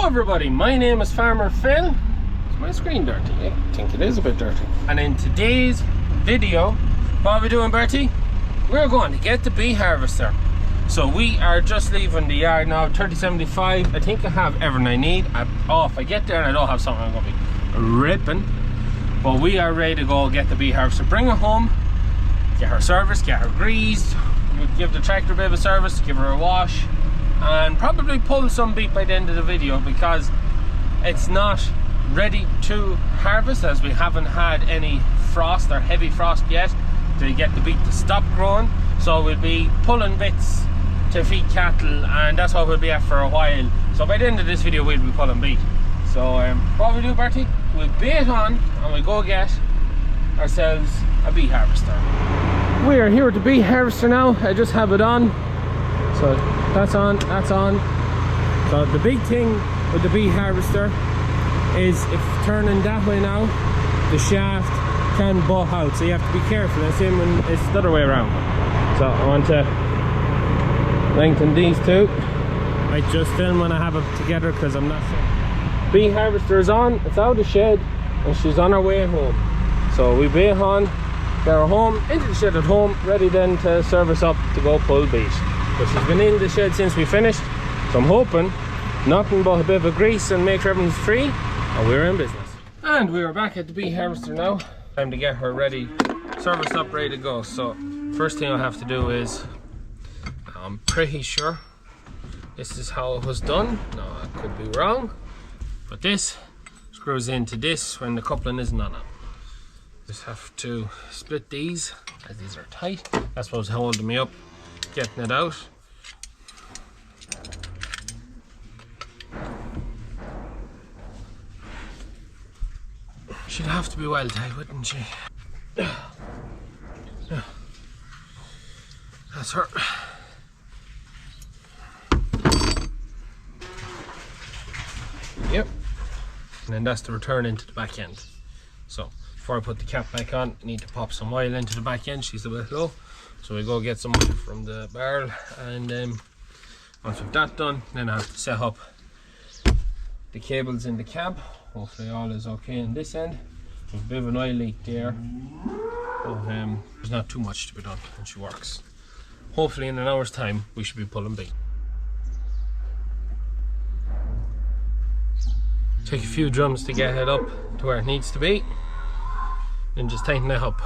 Hello everybody, my name is Farmer Phil. Is my screen dirty? I think it is a bit dirty. And in today's video, what are we doing, Bertie? We're going to get the bee harvester. So we are just leaving the yard now, 3075. I think I have everything I need. If I get there and I don't have something, I'm going to be ripping. But we are ready to go get the bee harvester, bring her home, get her serviced, get her greased, give the tractor a bit of a service, give her a wash, and probably pull some beet by the end of the video because it's not ready to harvest as we haven't had any frost or heavy frost yet to get the beet to stop growing. So we'll be pulling bits to feed cattle, and that's what we'll be at for a while. So by the end of this video we'll be pulling beet. So what we do, Bertie, we'll bait on and we'll go get ourselves a bee harvester. We are here at the bee harvester now. I just have it on. So that's on, that's on. So the big thing with the bee harvester is if turning that way now, the shaft can butt out. So you have to be careful. The same when it's the other way around. So I want to lengthen these two. I just film when I have it together because I'm not sure. Bee harvester is on, it's out of the shed, and she's on her way home. So we bait on, get her home, into the shed at home, ready then to service up to go pull beet. But she's been in the shed since we finished, so I'm hoping nothing but a bit of a grease and make sure everything's free, and we're in business. And we are back at the bee harvester now. Time to get her ready, serviced up, ready to go. So first thing I have to do is, I'm pretty sure this is how it was done. No, I could be wrong. But this screws into this when the coupling isn't on it. Just have to split these as these are tight. That's what's holding me up, getting it out. She'd have to be well tight, wouldn't she? That's her. Yep. And then that's the return into the back end. So before I put the cap back on, I need to pop some oil into the back end. She's a bit low, so we go get some oil from the barrel, and once we've that done, then I have to set up the cables in the cab. Hopefully all is okay on this end. There's a bit of an oil leak there, but there's not too much to be done, and she works. Hopefully in an hour's time we should be pulling beet. Take a few drums to get it up to where it needs to be, and just tighten it up.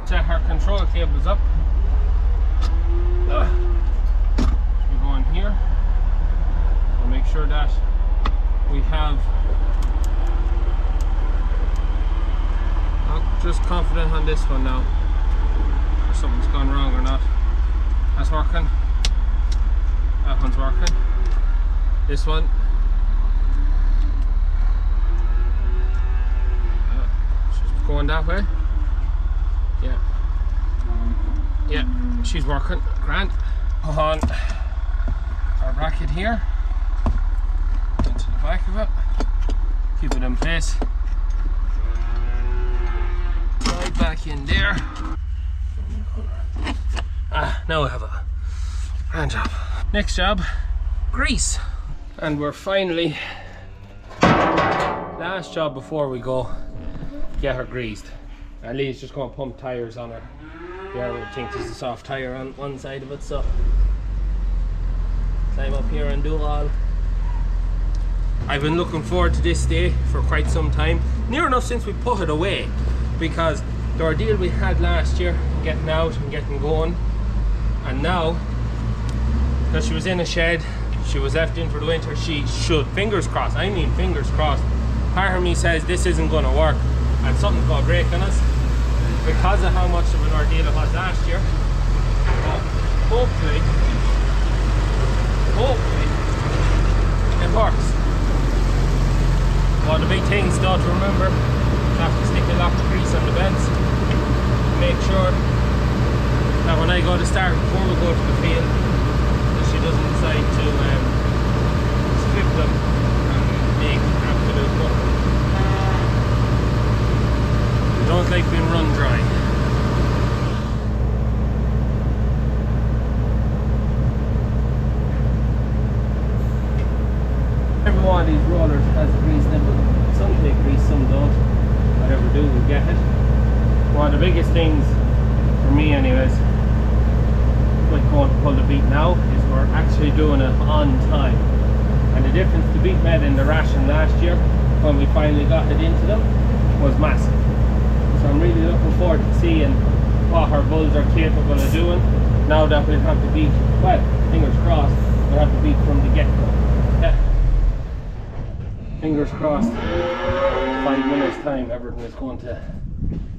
Set our control cables up. We go in here. We'll make sure that we have. I'm just confident on this one now. If something's gone wrong or not. That's working. That one's working. This one. Going that way. Yeah, she's working. Grand. Put on our bracket here into the back of it. Keep it in place. Slide back in there. Now we have a grand job. Next job, grease. And we're finally, last job before we go get her greased. And Lee's just going to pump tires on her. Yeah, I think there's a soft tire on one side of it, so climb up here and do it all. I've been looking forward to this day for quite some time, near enough since we put it away, because the ordeal we had last year getting out and getting going, and now because she was in a shed, she was left in for the winter, she should, fingers crossed, I mean fingers crossed, part of me says this isn't going to work and something's going to break on us because of how much of an ordeal it was last year. But hopefully it works. Well, the big thing still to remember, you have to stick a lot of grease on the beds. Make sure that when I go to start, before we go to the field, that she doesn't decide to strip them and make absolute butter. Don't like being run dry. know these rollers has a grease them, but some take grease, some don't. Whatever do, we get it. One of the biggest things for me anyways, with going to pull the Beet now, is we're actually doing it on time. And the difference the Beet made in the ration last year, when we finally got it into them, was massive. So I'm really looking forward to seeing what our bulls are capable of doing now that we'll have the Beet, well, fingers crossed, we'll have the Beet from the get-go. Yeah. Fingers crossed, 5 minutes time everything is going to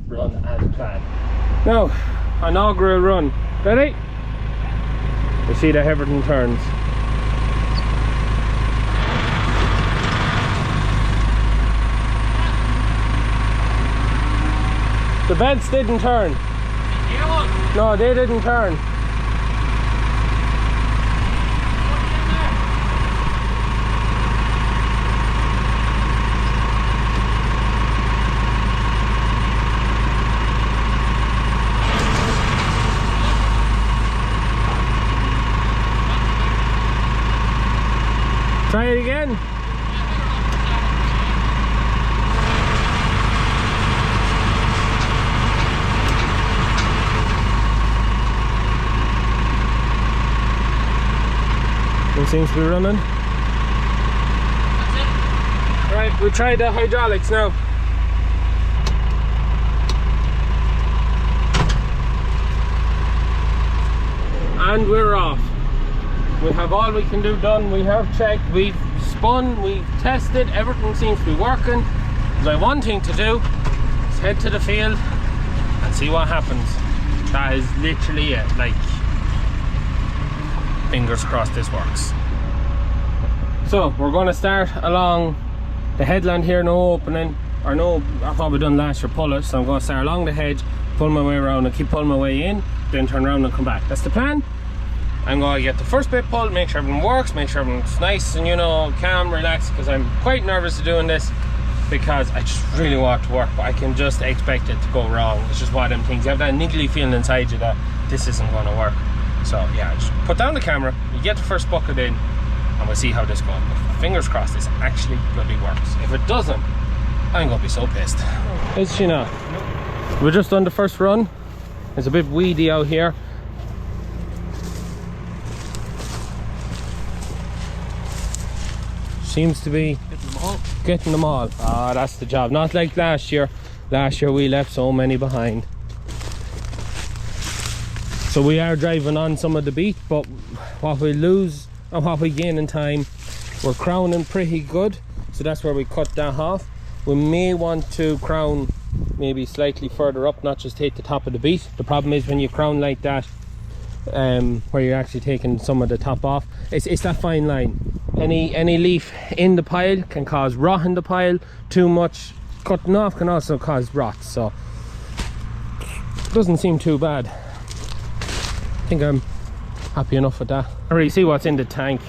run as planned. Now, inaugural run. Ready? You see that everything turns. The belts didn't turn. No, they didn't turn. Try it again. It seems to be running. Right, we tried the hydraulics now. And we're off. We have all we can do done. We have checked, we've spun, we've tested, everything seems to be working. There's like one thing to do, is head to the field and see what happens. That is literally it. Like, fingers crossed this works. So we're going to start along the headland here, no opening, or no, that's what we done last year, pull it. So I'm going to start along the hedge, pull my way around and keep pulling my way in, then turn around and come back. That's the plan. I'm going to get the first bit pulled, make sure everything works, make sure everything's nice and, you know, calm, relaxed, because I'm quite nervous of doing this because I just really want it to work, but I can just expect it to go wrong. It's just one of them things. You have that niggly feeling inside you that this isn't going to work. So yeah, just put down the camera, you get the first bucket in, and we'll see how this goes. But fingers crossed this actually bloody works. If it doesn't, I'm going to be so pissed. Is she not? We're just on the first run. It's a bit weedy out here. Seems to be getting them all. Ah, that's the job. Not like last year. Last year we left so many behind. So we are driving on some of the Beet, but what we lose and what we gain in time, we're crowning pretty good. So that's where we cut that off. We may want to crown maybe slightly further up, not just take the top of the Beet. The problem is when you crown like that, where you're actually taking some of the top off, it's that fine line. Any leaf in the pile can cause rot in the pile. Too much cutting off can also cause rot, so it doesn't seem too bad. I think I'm happy enough with that. I already see what's in the tank.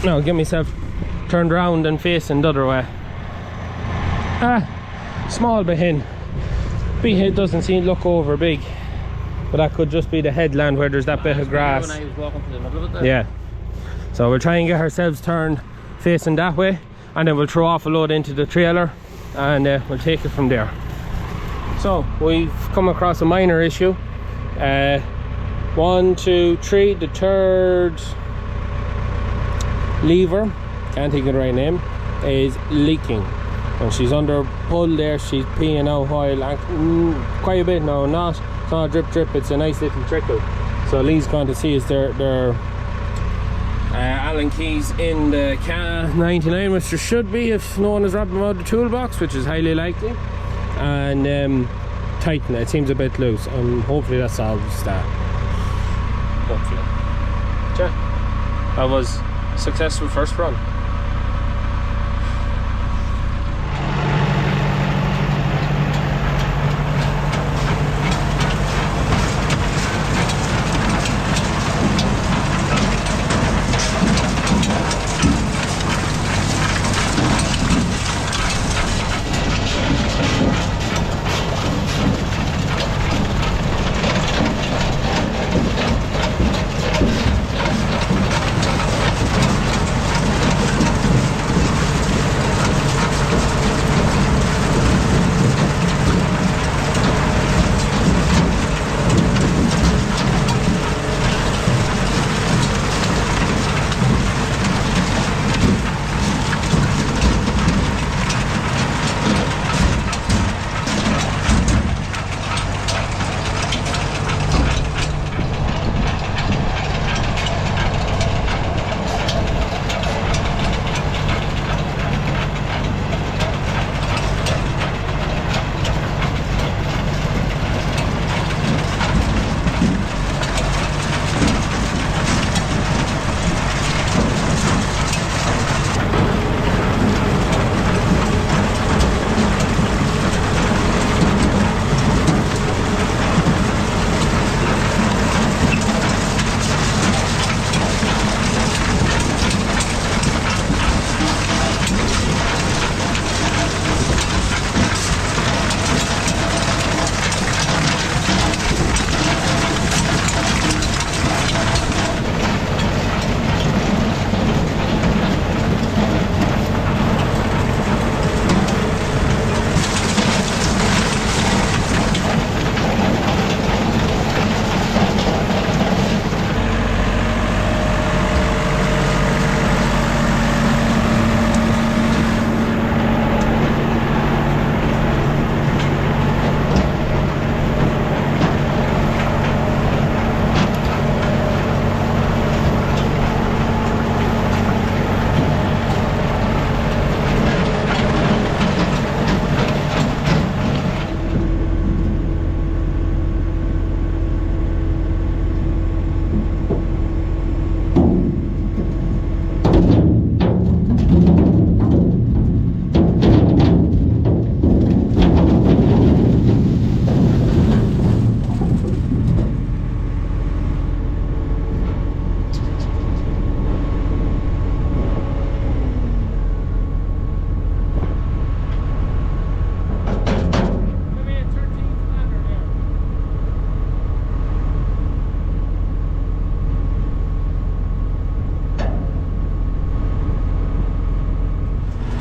Now get myself turned around and facing the other way. Small behin. Beet doesn't seem look over big, but that could just be the headland where there's that bit of grass. When I was walking to the middle of it there. Yeah. So we'll try and get ourselves turned facing that way, and then we'll throw off a load into the trailer and we'll take it from there. So we've come across a minor issue. 1, 2, 3, the third lever, can't think of the right name, is leaking. When she's under pull there, she's peeing out oil, and quite a bit now. It's not a drip drip, it's a nice little trickle. So Lee's going to see is their Allen keys in the N39, which there should be if no one has robbed them out of the toolbox, which is highly likely, and tighten it. It seems a bit loose, and hopefully that solves that. Hopefully. Yeah, that was a successful first run.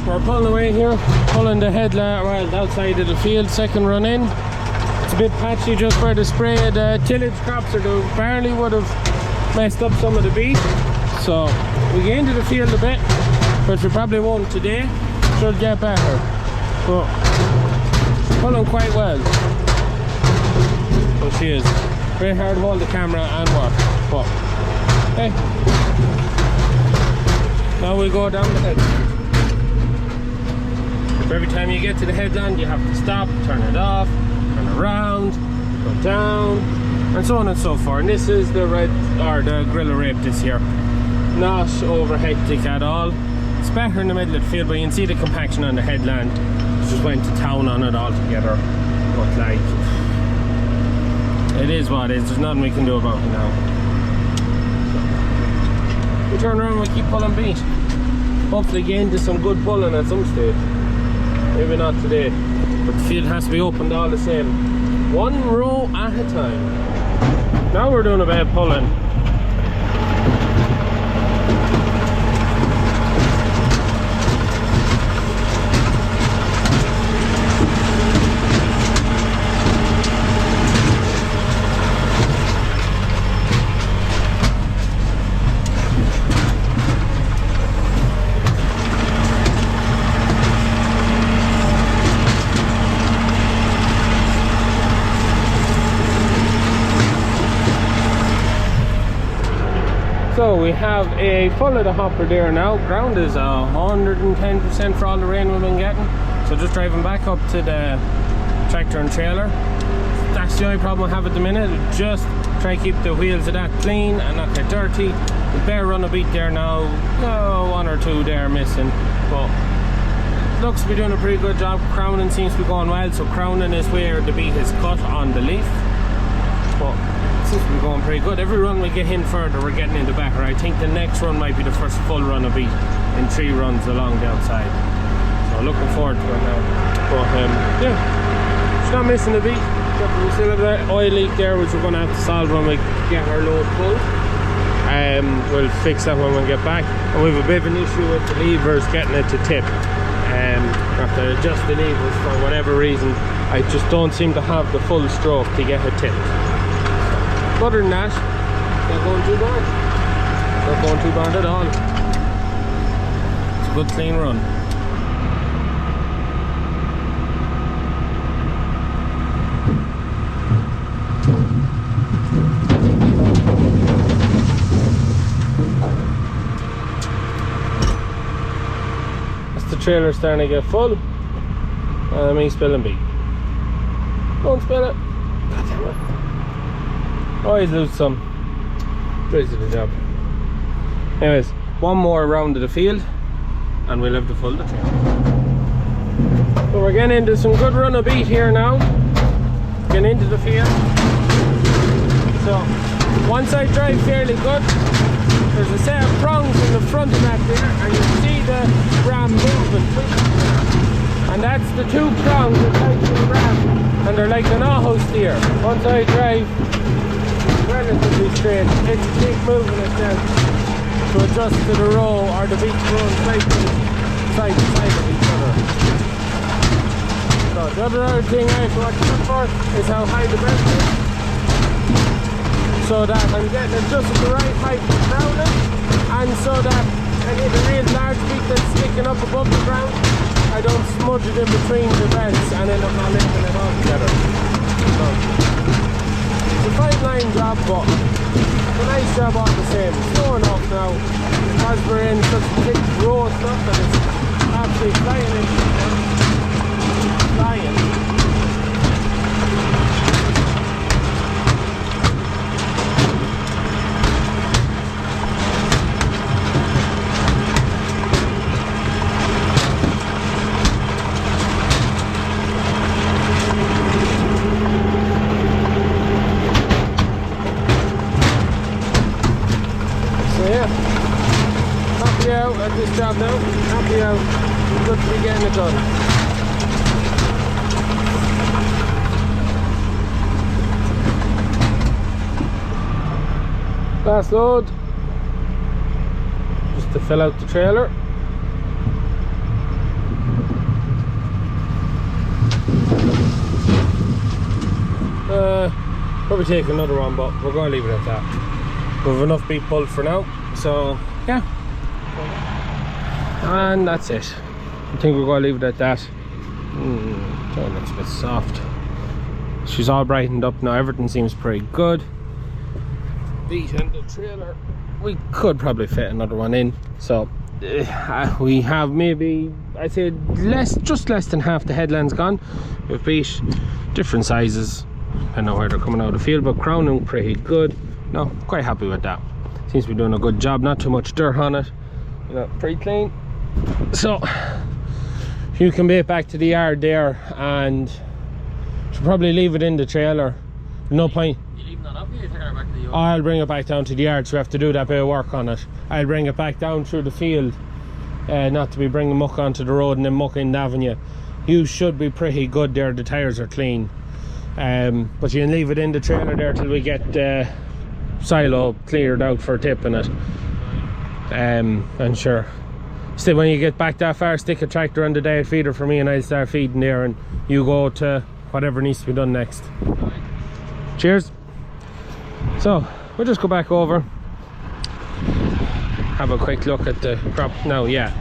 we're pulling away here, pulling the headland, well, outside of the field, second run in. It's a bit patchy just where the spray of the tillage crops or the barley would have messed up some of the beet. So we get into the field a bit, which we probably won't today. Should get better. But pulling quite well. So she is. Very hard to hold the camera and work. But hey. Now we go down the headland. Every time you get to the headland you have to stop, turn it off, turn around, go down, and so on and so forth. And this is the red or the griller rape this year. Not over hectic at all. It's better in the middle of the field, but you can see the compaction on the headland. Just went to town on it altogether. But like, it is what it is. There's nothing we can do about it now. We turn around and we keep pulling beet. Hopefully get into some good pulling at some stage. Maybe not today, but the field has to be opened all the same. One row at a time. Now we're doing a bit of pulling. So we have a full of the hopper there now. Ground is 110% for all the rain we've been getting. So just driving back up to the tractor and trailer. That's the only problem I have at the minute. Just try to keep the wheels of that clean and not get dirty. The bare run a beat there now. One or two there missing. But looks to be doing a pretty good job. Crowning seems to be going well. So crowning is where the beet is cut on the leaf. But seems to be going pretty good. Every run we get in further, we're getting into better. I think the next run might be the first full run of beet in 3 runs along the outside. So looking forward to it now. But yeah, it's not missing the beet. We still have that oil leak there, which we're going to have to solve when we get our load full. We'll fix that when we get back. And we have a bit of an issue with the levers getting it to tip. Have to adjust the levers for whatever reason. I just don't seem to have the full stroke to get it tipped. Other than that, not going too bad. Not going too bad at all. It's a good clean run. That's the trailer starting to get full. Me spilling beet. Don't spill it. God damn it. Always lose some. Crazy the job. Anyways, one more round of the field and we'll have the full trail. So we're getting into some good run of beet here now. Getting into the field. So one side drive fairly good. There's a set of prongs in the front of that there and you see the ram moving. And that's the 2 prongs attached to the ram. And they're like an auto steer. One side drive relatively straight. It's keep moving itself to adjust to the row or the beat going side to side of each other. So the other thing I have to watch out for is how high the belt is. So that I'm getting it just at the right height for crowning, and so that any of the real large beet that's sticking up above the ground, I don't smudge it in between the belts and end up not lifting it all together. So, it's a fine line job, but it's a nice job all the same. It's slow enough now because we're in such a big row of stuff that it's absolutely flying in. Flying. This job now, happy out, good to be getting it done. Last load, just to fill out the trailer. Probably take another one, but we're going to leave it at that. We have enough beet pulled for now, so yeah. And that's it. I think we're going to leave it at that. That looks a bit soft. She's all brightened up now. Everything seems pretty good. Beet in the trailer. We could probably fit another one in. So we have maybe, I'd say just less than half the headlands gone. With beet, different sizes. I know where they're coming out of the field, but crowning pretty good. No, quite happy with that. Seems to be doing a good job. Not too much dirt on it. You know, pretty clean. So you can bait back to the yard there, and should probably leave it in the trailer. No point. You leaving that up? You take it back to the yard? I'll bring it back down to the yard, so we have to do that bit of work on it. I'll bring it back down through the field, not to be bringing muck onto the road and then muck in the avenue. You should be pretty good there. The tires are clean, but you can leave it in the trailer there till we get the silo cleared out for tipping it. And sure, still when you get back that far, stick a tractor on the diet feeder for me and I'll start feeding there, and you go to whatever needs to be done next. Cheers. So we'll just go back over, have a quick look at the crop now. Yeah,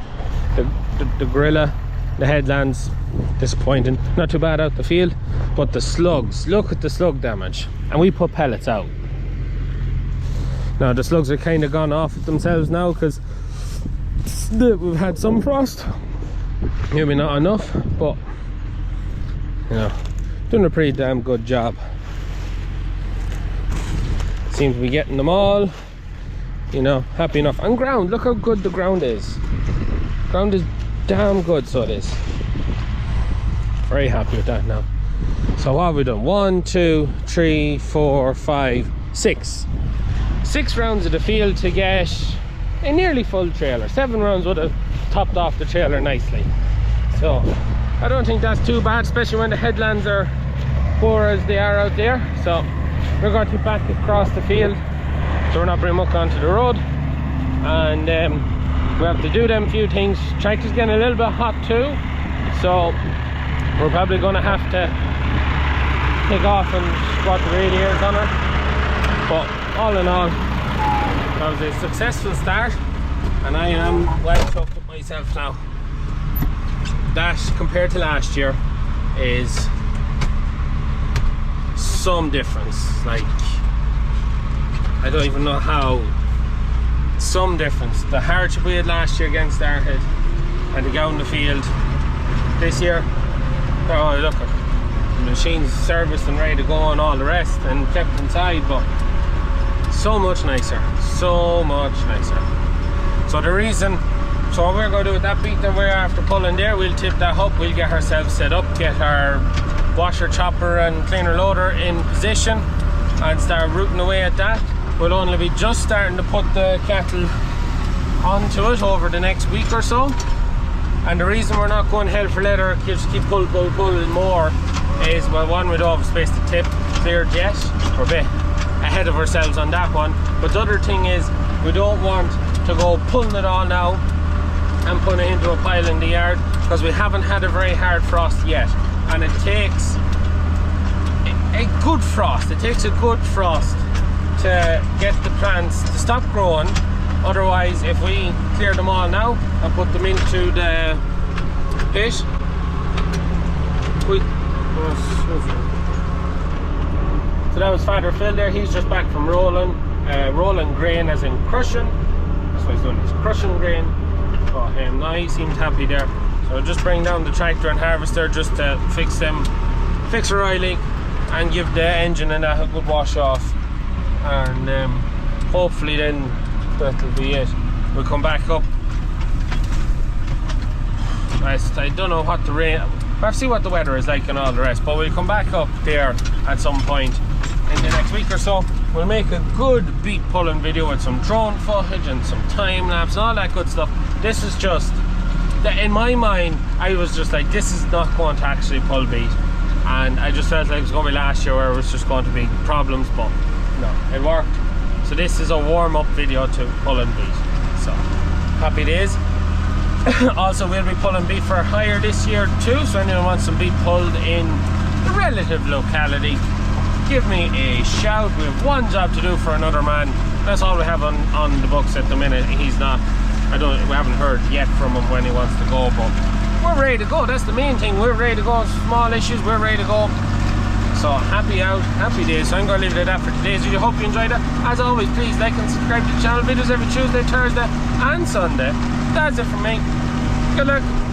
the gorilla, the headlands, disappointing. Not too bad out the field, but the slugs, look at the slug damage. And we put pellets out. Now the slugs are kind of gone off of themselves now because we've had some frost. Maybe not enough, but you know, doing a pretty damn good job. Seems to be getting them all, you know, happy enough. And ground, look how good the ground is. Ground is damn good, so it is. Very happy with that now. So what have we done? 1, 2, 3, 4, 5, 6. 6 rounds of the field to get a nearly full trailer. 7 rounds would have topped off the trailer nicely. So I don't think that's too bad, especially when the headlands are poor as they are out there. So we're going to back across the field so we're not bringing muck onto the road. And we have to do them few things. Tractor's getting a little bit hot too, so we're probably going to have to take off and squat the radiators on her. But all in all, that was a successful start, and I am well chuffed with myself now. That compared to last year is some difference. Like, I don't even know how. Some difference. The hardship we had last year against Starhead and to go in the field this year, oh look, the machine's serviced and ready to go and all the rest and kept inside, but so much nicer, so much nicer. So the reason, so what we're going to do with that beet that we're after pulling there, we'll tip that up, we'll get ourselves set up, get our washer, chopper and cleaner loader in position and start rooting away at that. We'll only be just starting to put the cattle onto it over the next week or so. And the reason we're not going hell for leather, just keep pull more, is, well, one, we don't have space to tip cleared yet. We're a bit ahead of ourselves on that one. But the other thing is, we don't want to go pulling it all now and putting it into a pile in the yard, because we haven't had a very hard frost yet. And it takes a good frost. It takes a good frost to get the plants to stop growing. Otherwise, if we clear them all now and put them into the pit, so that was Father Phil there. He's just back from rolling grain, as in crushing. That's what he's doing, he's crushing grain. Oh, him now, he seemed happy there. So just bring down the tractor and harvester just to fix our oil leak and give the engine and that a good wash off. And hopefully then that'll be it. We'll come back up. I don't know what the rain, we'll have to see what the weather is like and all the rest, but we'll come back up there at some point in the next week or so. We'll make a good beet pulling video with some drone footage and some time lapse and all that good stuff. This is just, in my mind, I was just like, this is not going to actually pull beet, and I just felt like it was going to be last year where it was just going to be problems, but no, it worked. So this is a warm-up video to pulling beet. So happy days. Also, we'll be pulling beet for hire this year too, so anyone wants some beet pulled in the relative locality, give me a shout. We have one job to do for another man. That's all we have on the books at the minute. He's not, we haven't heard yet from him when he wants to go, but we're ready to go. That's the main thing. We're ready to go. Small issues, we're ready to go. So happy out, happy days. So I'm going to leave it at that for today's video. Hope you enjoyed it. As always, please like and subscribe to the channel. Videos every Tuesday, Thursday and Sunday. That's it from me. Good luck.